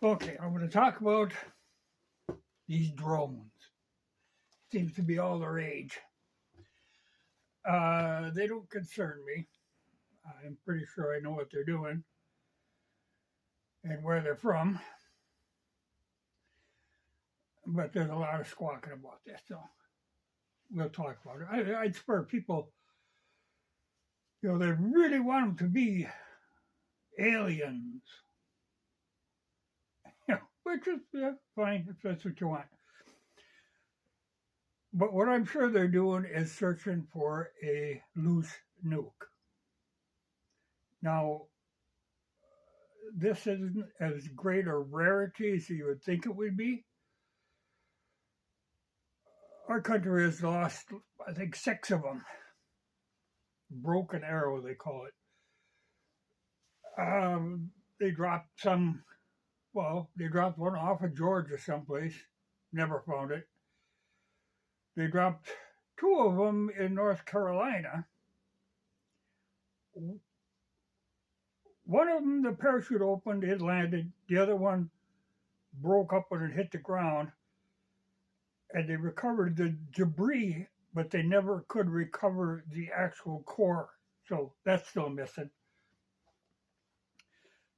Okay, I'm going to talk about these drones. Seems to be all the rage. They don't concern me. I'm pretty sure I know what they're doing and where they're from. But there's a lot of squawking about this, so we'll talk about it. I'd spur people, they really want them to be aliens, which is fine if that's what you want. But what I'm sure they're doing is searching for a loose nuke. Now, this isn't as great a rarity as you would think it would be. Our country has lost, I think, 6 of them. Broken arrow, they call it. They dropped some, they dropped one off of Georgia someplace. Never found it. They dropped 2 of them in North Carolina. One of them, the parachute opened, it landed. The other one broke up when it hit the ground. And they recovered the debris, but they never could recover the actual core. So that's still missing.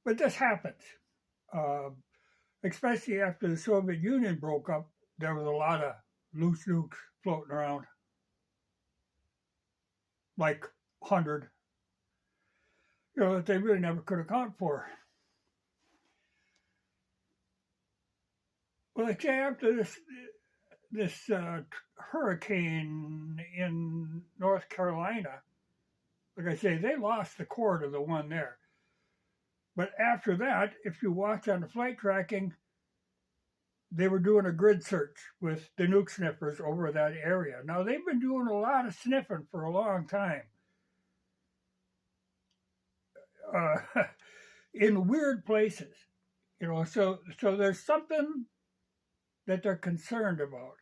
But this happens. Especially after the Soviet Union broke up, there was a lot of loose nukes floating around. Like 100. That they really never could account for. Well, like say after this hurricane in North Carolina, like I say, they lost the core to the one there. But after that, if you watch on the flight tracking, they were doing a grid search with the nuke sniffers over that area. Now, they've been doing a lot of sniffing for a long time. In weird places, so there's something that they're concerned about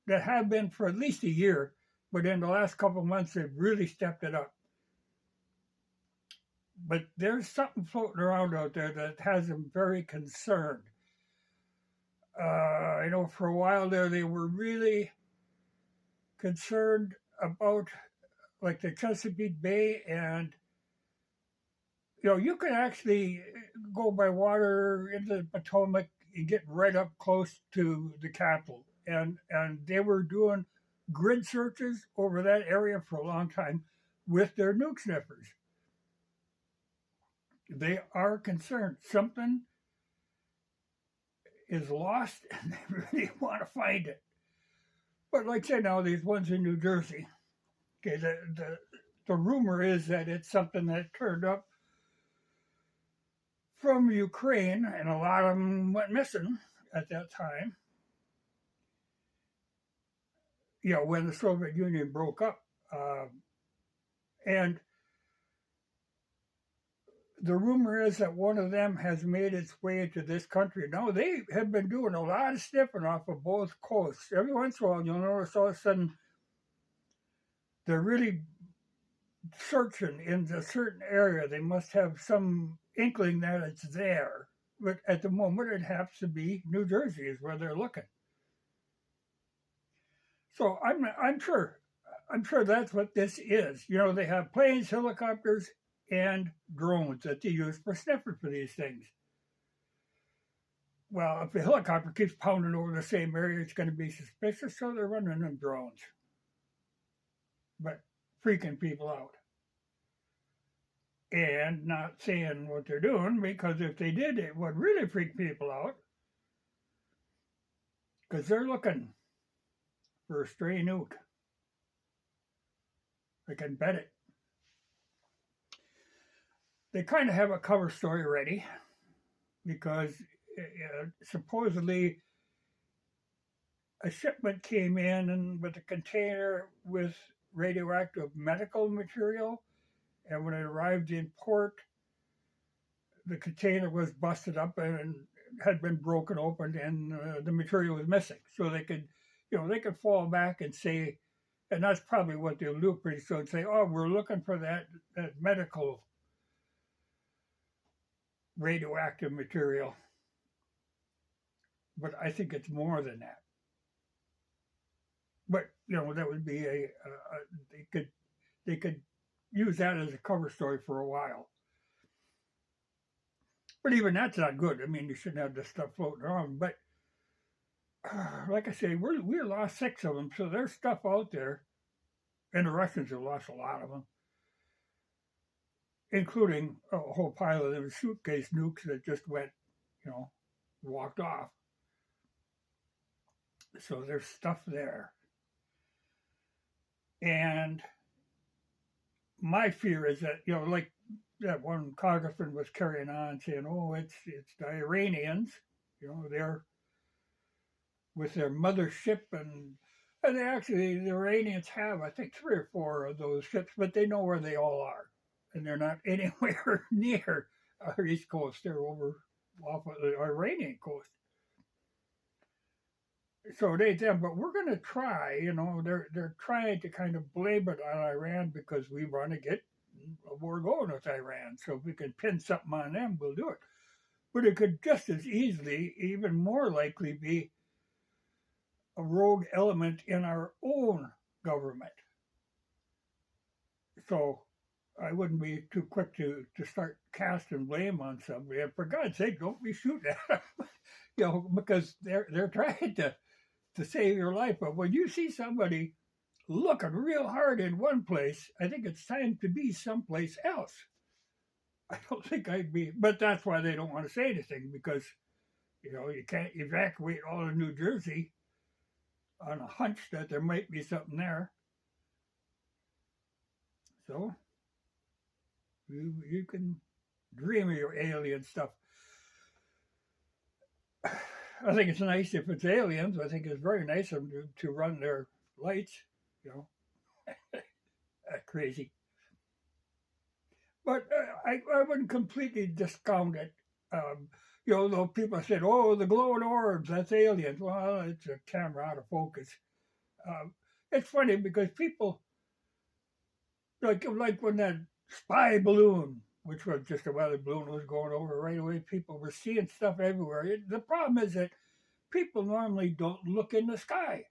that have been for at least a year, but in the last couple of months, they've really stepped it up. But there's something floating around out there that has them very concerned. I know for a while there, they were really concerned about like the Chesapeake Bay, and you can actually go by water into the Potomac and get right up close to the capital. And they were doing grid searches over that area for a long time with their nuke sniffers. They are concerned. Something is lost and they really want to find it. But like I said, now these ones in New Jersey, okay, the rumor is that it's something that turned up from Ukraine, and a lot of them went missing at that time. When the Soviet Union broke up. And the rumor is that one of them has made its way into this country. Now, they have been doing a lot of sniffing off of both coasts. Every once in a while, you'll notice all of a sudden they're really searching in a certain area. They must have some inkling that it's there. But at the moment, it happens to be New Jersey is where they're looking. So I'm sure that's what this is. They have planes, helicopters, and drones that they use for sniffing for these things. Well, if the helicopter keeps pounding over the same area, it's going to be suspicious, so they're running them drones. But freaking people out. And not saying what they're doing, because if they did, it would really freak people out. Because they're looking for a stray nuke. I can bet it. They kind of have a cover story ready because supposedly a shipment came in and with a container with radioactive medical material, and when it arrived in port, the container was busted up and had been broken open, and the material was missing. So they could fall back and say, and that's probably what they'll do pretty soon, say, oh, we're looking for that medical radioactive material. but I think it's more than that. But that would be they could use that as a cover story for a while. But even that's not good. I mean, you shouldn't have this stuff floating around. But like I say, we lost 6 of them, so there's stuff out there, and the Russians have lost a lot of them, including a whole pile of them suitcase nukes that just went, walked off. So there's stuff there. And my fear is that, like that one congressman was carrying on saying, oh, it's the Iranians, they're with their mothership, and actually the Iranians have, I think, 3 or 4 of those ships, but they know where they all are, and they're not anywhere near our east coast. They're over off of the Iranian coast. So but we're going to try. They're trying to kind of blame it on Iran because we want to get a war going with Iran. So if we can pin something on them, we'll do it. But it could just as easily, even more likely, be a rogue element in our own government. So I wouldn't be too quick to start casting blame on somebody. And for God's sake, don't be shooting at them, because they're trying to save your life. But when you see somebody looking real hard in one place, I think it's time to be someplace else. I don't think I'd be, but that's why they don't want to say anything, because, you can't evacuate all of New Jersey on a hunch that there might be something there. So you can dream of your alien stuff. I think it's nice if it's aliens. I think it's very nice of them to run their lights, crazy. But I wouldn't completely discount it. Though people said, oh, the glowing orbs, that's aliens. Well, it's a camera out of focus. It's funny because people, like when that spy balloon, which was just a weather balloon, was going over right away, people were seeing stuff everywhere. The problem is that people normally don't look in the sky,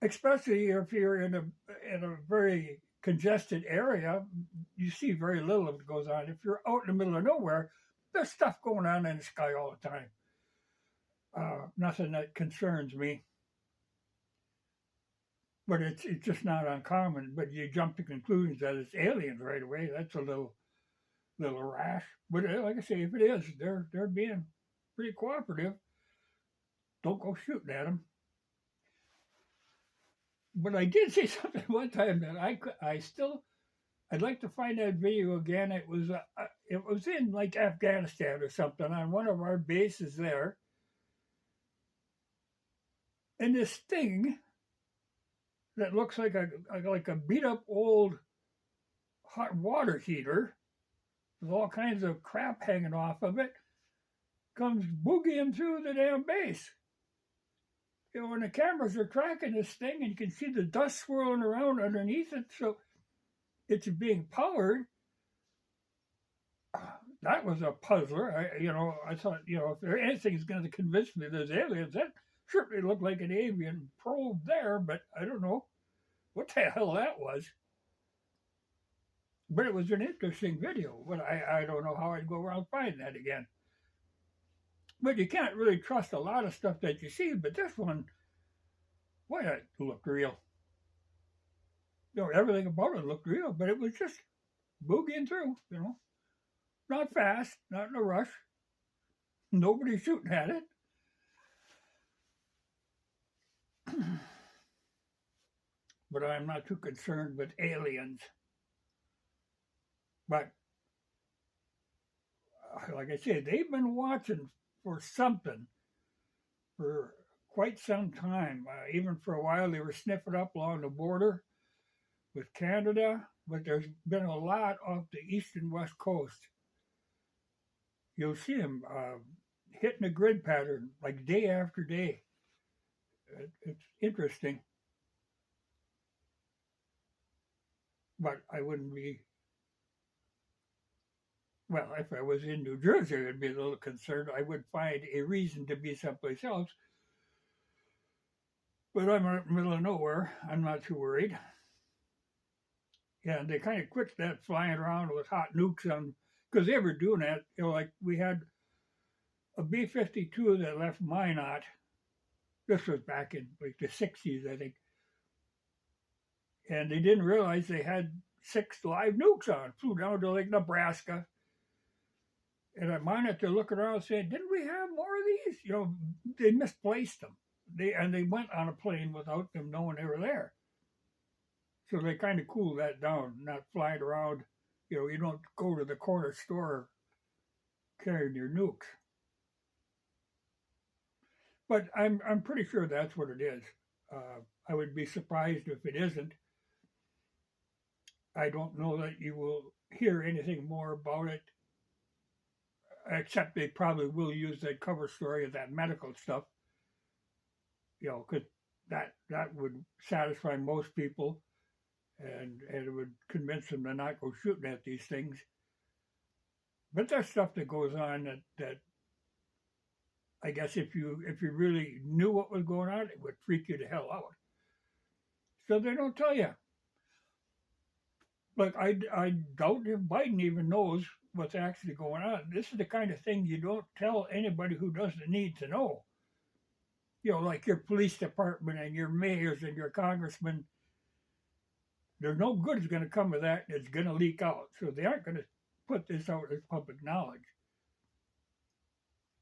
especially if you're in a very congested area. You see very little of it goes on. If you're out in the middle of nowhere, there's stuff going on in the sky all the time. Nothing that concerns me. But it's just not uncommon. But you jump to conclusions that it's aliens right away. That's a little rash. But like I say, if it is, they're being pretty cooperative. Don't go shooting at them. But I did see something one time that I'd like to find that video again. It was in like Afghanistan or something on one of our bases there, and this thing that looks like a beat up old hot water heater with all kinds of crap hanging off of it comes boogieing through the damn base. And the cameras are tracking this thing, and you can see the dust swirling around underneath it. So it's being powered. That was a puzzler. I thought, if there anything's going to convince me there's aliens, that certainly looked like an avian probe there, but I don't know what the hell that was. But it was an interesting video. But I don't know how I'd go around finding that again. But you can't really trust a lot of stuff that you see. But this one, boy, that looked real. Everything about it looked real, but it was just boogieing through, Not fast, not in a rush. Nobody shooting at it. But I'm not too concerned with aliens. But, like I said, they've been watching for something for quite some time. Even for a while, they were sniffing up along the border with Canada, but there's been a lot off the east and west coast. You'll see them hitting a grid pattern like day after day. It's interesting. But I wouldn't be Well, if I was in New Jersey, I'd be a little concerned. I would find a reason to be someplace else. But I'm in the middle of nowhere. I'm not too worried. Yeah, and they kind of quit that flying around with hot nukes on, because they were doing that. Like we had a B-52 that left Minot. This was back in like the 60s, I think. And they didn't realize they had 6 live nukes on. Flew down to like Nebraska. And I minded to look around saying, didn't we have more of these? They misplaced them. They went on a plane without them knowing they were there. So they kind of cooled that down, not flying around. You don't go to the corner store carrying your nukes. But I'm pretty sure that's what it is. I would be surprised if it isn't. I don't know that you will hear anything more about it, except they probably will use that cover story of that medical stuff. Because that would satisfy most people, and it would convince them to not go shooting at these things. But there's stuff that goes on that I guess if you really knew what was going on, it would freak you the hell out. So they don't tell you. Like I doubt if Biden even knows what's actually going on. This is the kind of thing you don't tell anybody who doesn't need to know. Like your police department and your mayors and your congressmen. There's no good is going to come of that. It's going to leak out. So they aren't going to put this out as public knowledge.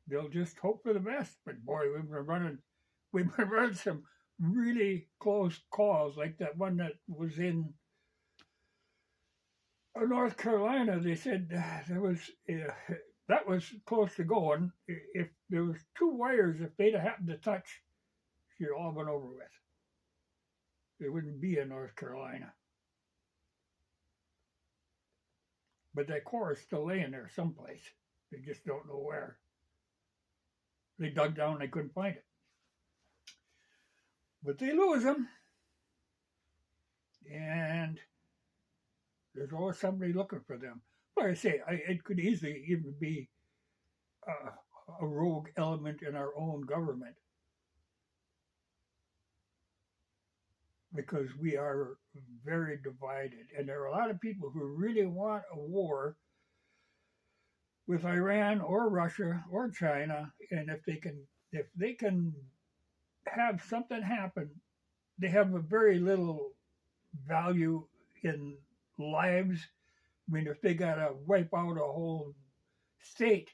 They'll just hope for the best. But boy, we've been running some really close calls, like that one that was in North Carolina. They said that was close to going. If there was 2 wires, if they'd have happened to touch, she'd all been over with. It wouldn't be in North Carolina. But that core is still laying there someplace. They just don't know where. They dug down, they couldn't find it. But they lose them. And there's always somebody looking for them. Like I say, it could easily even be a rogue element in our own government. Because we are very divided. And there are a lot of people who really want a war with Iran or Russia or China. And if they can have something happen, they have a very little value in lives. I mean, if they got to wipe out a whole state,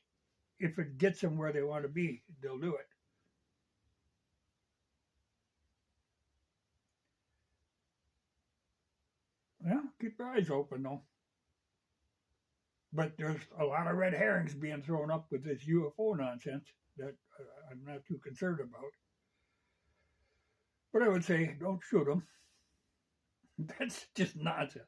if it gets them where they want to be, they'll do it. Well, keep your eyes open, though. But there's a lot of red herrings being thrown up with this UFO nonsense that I'm not too concerned about. But I would say, don't shoot them. That's just nonsense.